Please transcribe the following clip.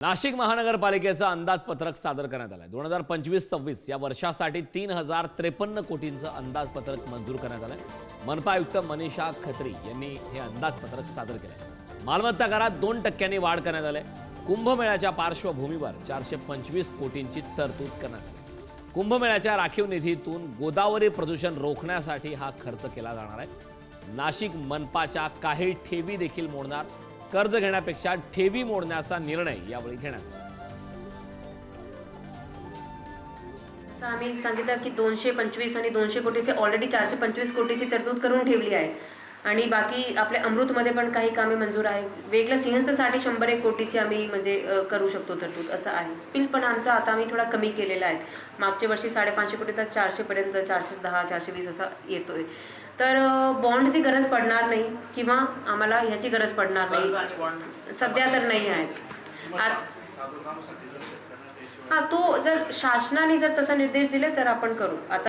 नाशिक महानगरपालिकेचं अंदाजपत्रक सादर करण्यात आलं आहे। 2025-26 या वर्षासाठी 3053 कोटींचं अंदाजपत्रक मंजूर करण्यात आलं आहे। मनपा आयुक्त मनीषा खत्री यांनी हे अंदाजपत्रक सादर केलं आहे। मालमत्ता करात 2% वाढ करण्यात आली आहे। कुंभमेळ्याच्या पार्श्वभूमीवर 425 कोटींची तरतूद करण्यात आली। कुंभमेळ्याच्या राखीव निधीतून गोदावरी प्रदूषण रोखण्यासाठी हा खर्च केला जाणार आहे। नाशिक मनपाच्या काही ठेवी देखील मोडणार, कर्ज घेण्यापेक्षा ठेवी मोडण्याचा निर्णय यावेळी घेण्यात आला। आम्ही सांगितलं की 225 आणि 200 कोटीचे ऑलरेडी 425 कोटीची तरतूद करून ठेवली आहे आणि बाकी आपल्या अमृतमध्ये पण काही कामे मंजूर आहे। वेगळं सिंहस्थसाठी 101 कोटीची आम्ही म्हणजे करू शकतो तरतूद असं आहे। स्पिल पण आमचा आता आम्ही थोडा कमी केलेला आहे। मागच्या वर्षी 550 कोटी तर 400 पर्यंत 410 420 असा येतोय। तर बॉन्डची गरज पडणार नाही किंवा आम्हाला ह्याची गरज पडणार नाही, सध्या तर नाही आहे। हा तो जर शासनाने जर तसा निर्देश दिले तर आपण करू। आता